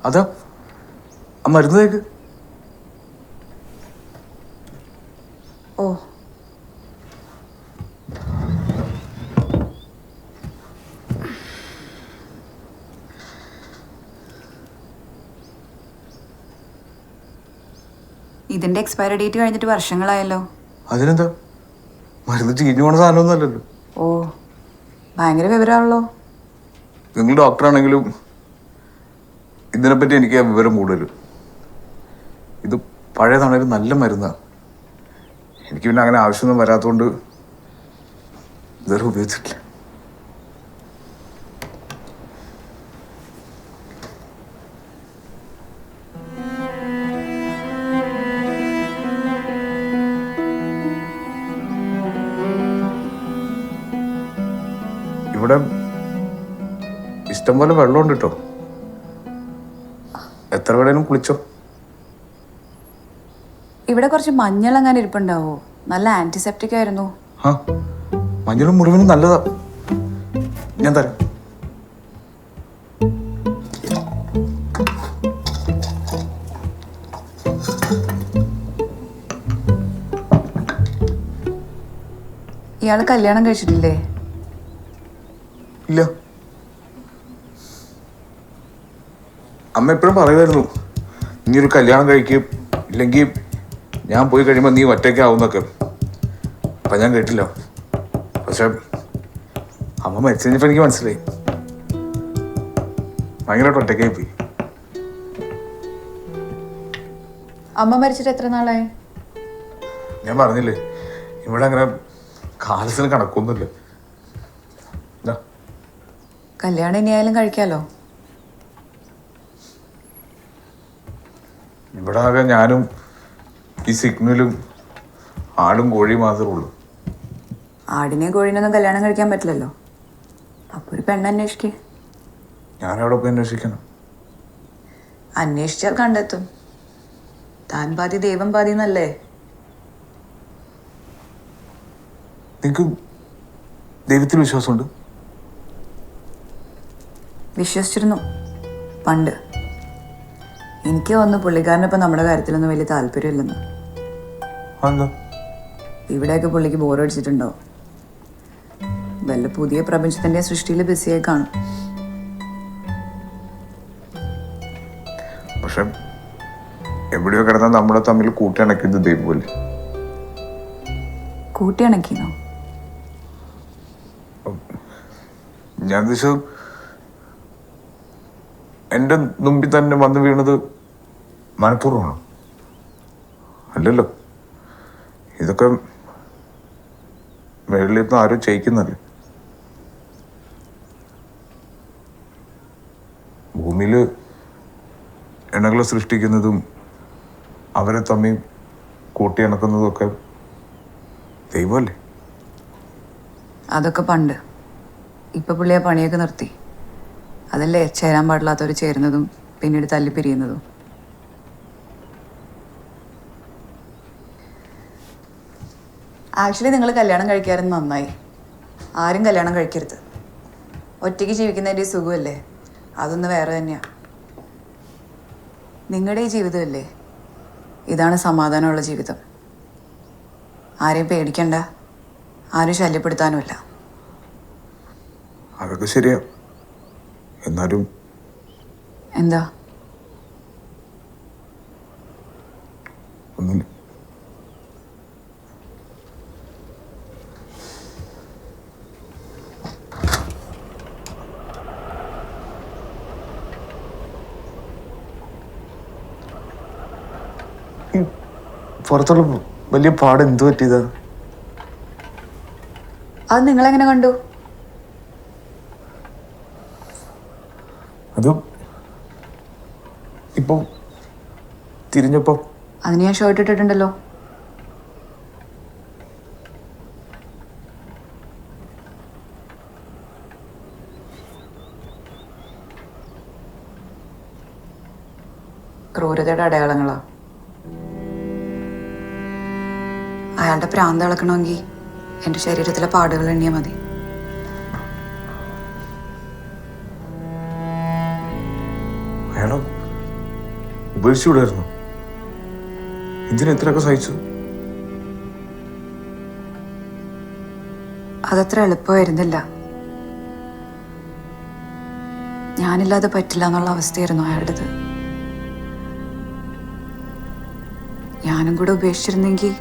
അതാ ആ മരുന്ന് തേക്ക്. ഓ ഇതിന്റെ എക്സ്പയറി ഡേറ്റ് കഴിഞ്ഞിട്ട് വർഷങ്ങളായല്ലോ. അതിനെന്താ, മരുന്ന് ചീഞ്ഞു പോണ സാധനമൊന്നും അല്ലല്ലോ. ഓ ഭയങ്കര വിവരമാണല്ലോ. നിങ്ങൾ ഡോക്ടറാണെങ്കിലും ഇതിനെപ്പറ്റി എനിക്ക് വിവരം കൂടുതൽ. ഇത് പഴയതാണെങ്കിലും നല്ല മരുന്നാണ്. എനിക്ക് പിന്നെ അങ്ങനെ ആവശ്യമൊന്നും വരാത്തതുകൊണ്ട് ഇതുവരെ ഉപയോഗിച്ചിട്ടില്ല. ഇവിടെ ഇഷ്ടംപോലെ വെള്ളമുണ്ട് കേട്ടോ. എത്ര വേണേലും കുളിച്ചോ. ഇവിടെ കുറച്ച് മഞ്ഞളെങ്ങാനും ഇരിപ്പുണ്ടാവോ? നല്ല ആന്റിസെപ്റ്റിക് ആയിരുന്നു. ആ മഞ്ഞളും മുറിവിനും നല്ലതാ, ഞാൻ തരാം. ഇയാള് കല്യാണം കഴിച്ചിട്ടില്ലേ? ഇല്ല. അമ്മ എപ്പോഴും പറയുമായിരുന്നു, നീ ഒരു കല്യാണം കഴിക്കും, ഇല്ലെങ്കിൽ ഞാൻ പോയി കഴിയുമ്പോൾ നീ ഒറ്റയ്ക്കാവുന്നൊക്കെ. അപ്പം ഞാൻ കേട്ടില്ല. പക്ഷെ അമ്മ മരിച്ചു കഴിഞ്ഞപ്പോൾ എനിക്ക് മനസ്സിലായി, ഭയങ്കരമായിട്ട് ഒറ്റയ്ക്കായി പോയി. അമ്മ മരിച്ചിട്ട് എത്ര നാളായി? ഞാൻ പറഞ്ഞില്ലേ, ഇവിടെ അങ്ങനെ കാലത്തിന് കണക്കൊന്നുമില്ല. കല്യാണം ഇനി ആയാലും കഴിക്കാലോ. ഇവിടെ ആകെ ഞാനും ഈ സിഗ്നലും ആടും കോഴിയും മാത്രമേ ഉള്ളൂ. ആടിനെയും കോഴിനൊന്നും കല്യാണം കഴിക്കാൻ പറ്റില്ലല്ലോ. അപ്പൊ ഒരു പെണ്ണ് അന്വേഷിക്കേ. ഞാനവിടെ പോയി അന്വേഷിക്കണം. അന്വേഷിച്ചാൽ കണ്ടെത്തും. താൻ പാതി ദൈവം പാതി എന്നല്ലേ? നിനക്ക് ദൈവത്തിൽ വിശ്വാസമുണ്ട്? വിശ്വസിച്ചിരുന്നു പണ്ട്. എനിക്ക് തോന്നുന്നു പുള്ളിക്കാരനിപ്പോൾ നമ്മുടെ കാര്യത്തിലൊന്നും വലിയ താല്പര്യമില്ലെന്ന്. ഇവിടെയൊക്കെ പുള്ളിക്ക് ബോറടിച്ചിട്ടുണ്ടാവും. വല്ല പുതിയ പ്രപഞ്ചത്തിന്റെ സൃഷ്ടിയിൽ ബിസിയായി കാണും. പക്ഷെ എവിടെയോ കിടന്നാൽ നമ്മളെ തമ്മിൽ കൂട്ടിയണക്കുന്നത് ദൈവമല്ലേ. കൂട്ടിയണക്കിനോ? ഞാൻ ഉദ്ദേശിച്ചത് എൻ്റെ മുമ്പിൽ തന്നെ വന്ന് വീണത് മനഃപൂർവ്വമാണോ? അല്ലല്ലോ. ഇതൊക്കെ മേളിലിരുന്ന് ആരും ചെയ്യിക്കുന്നല്ലേ. ഭൂമിയിൽ ഇണകളെ സൃഷ്ടിക്കുന്നതും അവരെ തമ്മിൽ കൂട്ടിയിണക്കുന്നതും ഒക്കെ ദൈവമല്ലേ. അതൊക്കെ പണ്ട്. ഇപ്പൊ പുള്ളിയെ പണിയൊക്കെ നിർത്തി. അതല്ലേ ചേരാൻ പാടില്ലാത്തവർ ചേരുന്നതും പിന്നീട് തല്ലിപ്പിരിയുന്നതും. ആക്ച്വലി നിങ്ങൾ കല്യാണം കഴിക്കാറുണ്ട് നന്നായി. ആരും കല്യാണം കഴിക്കരുത്. ഒറ്റയ്ക്ക് ജീവിക്കുന്നതിൻ്റെ സുഖമല്ലേ, അതൊന്ന് വേറെ തന്നെയാണ്. നിങ്ങളുടെ ഈ ജീവിതമല്ലേ, ഇതാണ് സമാധാനമുള്ള ജീവിതം. ആരെയും പേടിക്കണ്ട, ആരും ശല്യപ്പെടുത്താനുമില്ല. അതൊക്കെ ശരിയാ. എന്നാലും എന്താ? ഒന്നുമില്ല. പുറത്തുള്ള വലിയ പാട് എന്തു പറ്റിയതാ? അത് നിങ്ങളെങ്ങനെ കണ്ടു? അത് ഇപ്പൊ തിരിഞ്ഞപ്പോ. അതിന് ഞാൻ ഷർട്ട് ഇട്ടിട്ടുണ്ടല്ലോ. ക്രൂരതയുടെ അടയാളങ്ങളാ. അയാളുടെ പ്രാന്ത് ഇളക്കണമെങ്കിൽ എൻ്റെ ശരീരത്തിലെ പാടുകൾ എണ്ണിയാൽ മതി. അയാളോ ഉപേക്ഷിച്ചുവിടായിരുന്നു. എന്തിനാ ഇത്രയൊക്കെ സഹിച്ചു? അതത്ര എളുപ്പമായിരുന്നില്ല. ഞാനില്ലാതെ പറ്റില്ല എന്നുള്ള അവസ്ഥയായിരുന്നു അയാളുടേത്. ഞാനും കൂടെ ഉപേക്ഷിച്ചിരുന്നെങ്കിൽ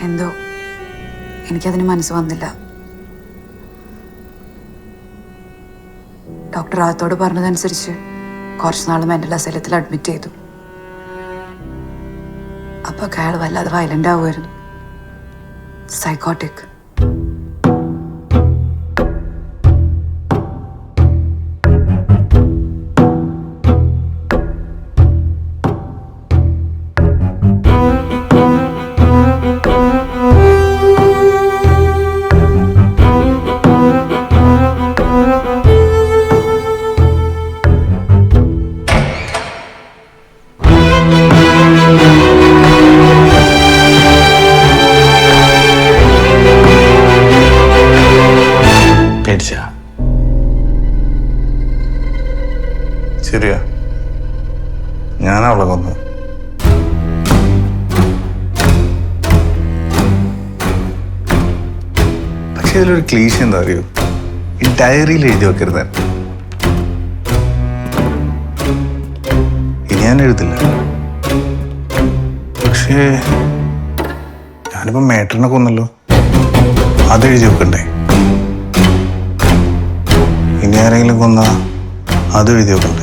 എന്തോ എനിക്കതിന് മനസ്സ് വന്നില്ല. ഡോക്ടർ ആത്തോട് പറഞ്ഞതനുസരിച്ച് കുറച്ചുനാൾ മെന്റൽ അസൈലത്തിൽ അഡ്മിറ്റ് ചെയ്തു. അപ്പൊ അയാൾ വല്ലാതെ വയലന്റ് ആവുമായിരുന്നു. സൈക്കോട്ടിക്. ശരിയാ, ഞാനവളെ കൊന്നത്. പക്ഷെ ഇതിലൊരു ക്ലീശ എന്താ അറിയോ? ഈ ഡയറിയിൽ എഴുതി വെക്കരുത്. ഇനി ഞാൻ എഴുതില്ല. പക്ഷേ ഞാനിപ്പോ മേട്ടറിനെ കൊന്നല്ലോ, അതെഴുതി വെക്കണ്ടേ? ഇനി ആരെങ്കിലും കൊന്നാ അത് എഴുതി വെക്കണ്ടേ?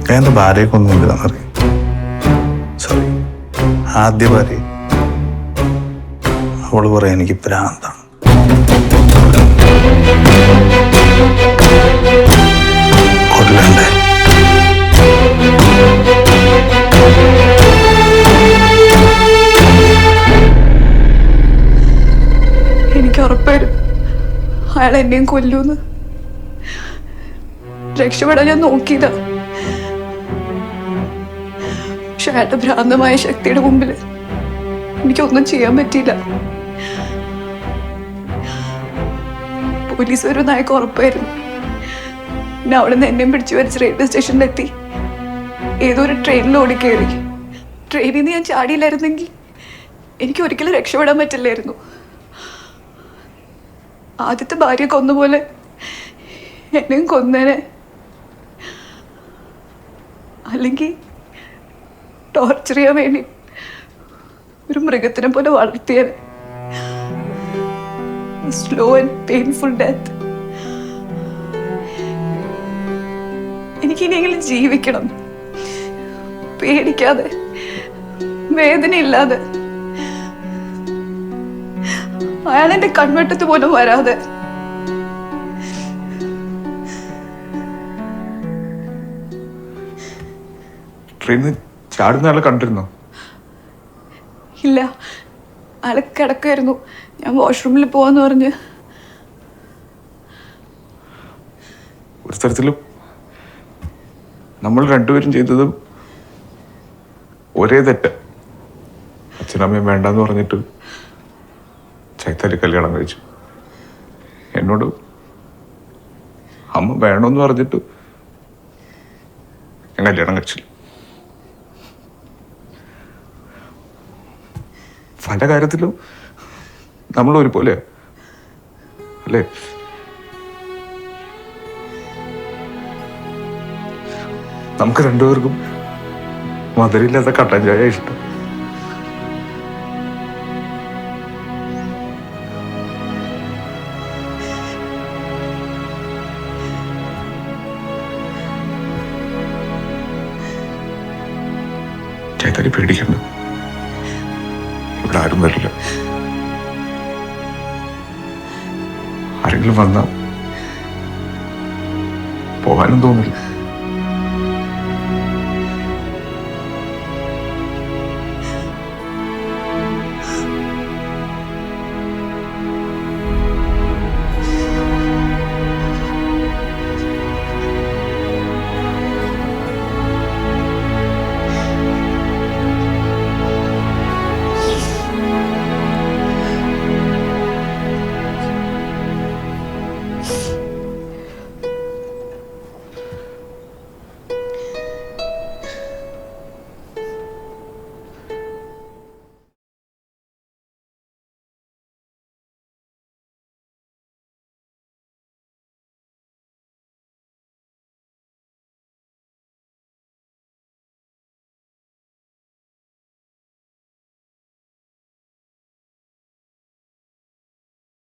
ഞാൻ എൻ്റെ ഭാര്യയെ കൊന്നില്ലെന്നറിയാം. സോറി, ആദ്യ ഭാര്യ. അവള് പറയാൻ എനിക്ക് ഭ്രാന്താണ്. കൊല്ലണ്ടേ? എനിക്ക് ഉറപ്പായിരുന്നു അയാൾ എന്നെയും കൊല്ലൂന്ന്. രക്ഷപ്പെടാൻ ഞാൻ നോക്കിയതാ. പക്ഷെ അയാളുടെ ഭ്രാന്തമായ ശക്തിയുടെ മുമ്പിൽ എനിക്കൊന്നും ചെയ്യാൻ പറ്റിയില്ല. പോലീസ് ഒരു നായക്ക് ഉറപ്പായിരുന്നു. പിന്നെ അവിടെ നിന്ന് എന്നെയും പിടിച്ചു വരച്ച് റെയിൽവേ സ്റ്റേഷനിലെത്തി. ഏതോ ഒരു ട്രെയിനിൽ ഓടിക്കയറി. ട്രെയിനിൽ നിന്ന് ഞാൻ ചാടിയില്ലായിരുന്നെങ്കിൽ എനിക്ക് ഒരിക്കലും രക്ഷപ്പെടാൻ പറ്റില്ലായിരുന്നു. ആദ്യത്തെ ഭാര്യ കൊന്നുപോലെ എന്നെയും കൊന്നേനെ. അല്ലെങ്കിൽ ടോർച്ചർ ചെയ്യാൻ വേണ്ടി ഒരു മൃഗത്തിനെ പോലെ വളർത്തിയേനെ. Slow and painful death. എനിക്കിനിയെങ്കിലും ജീവിക്കണം, പേടിക്കാതെ, വേദനയില്ലാതെ. അയാൾ എന്റെ കൺവെട്ടത്ത് പോലും വരാതെ. ട്രെയിനിൽ ചാടുന്ന ആളെ കണ്ടിരുന്നോ? ഇല്ല, അയാൾ കിടക്കായിരുന്നു. ഞാൻ വാഷ്റൂമിൽ പോവാന്ന് പറഞ്ഞ്. ഒരു തരത്തിലും നമ്മൾ രണ്ടുപേരും ചെയ്തതും ഒരേ തെറ്റ്. അച്ഛനമ്മയും വേണ്ടെന്ന് പറഞ്ഞിട്ട് ചൈത്താലി കല്യാണം കഴിച്ചു. എന്നോട് അമ്മ വേണമെന്ന് പറഞ്ഞിട്ട് ഞാൻ കല്യാണം കഴിച്ചില്ല. പല കാര്യത്തിലും നമ്മൾ ഒരുപോലെ അല്ലേ? നമുക്ക് രണ്ടുപേർക്കും മധുരയില്ലാത്ത കട്ടൻ ചായ ഇഷ്ടം. ചൈത്താലി പേടിക്കണ്ട, ഇവിടെ ആരും വരില്ല. ആരെങ്കിലും വന്നാൽ പോകാനും തോന്നില്ല.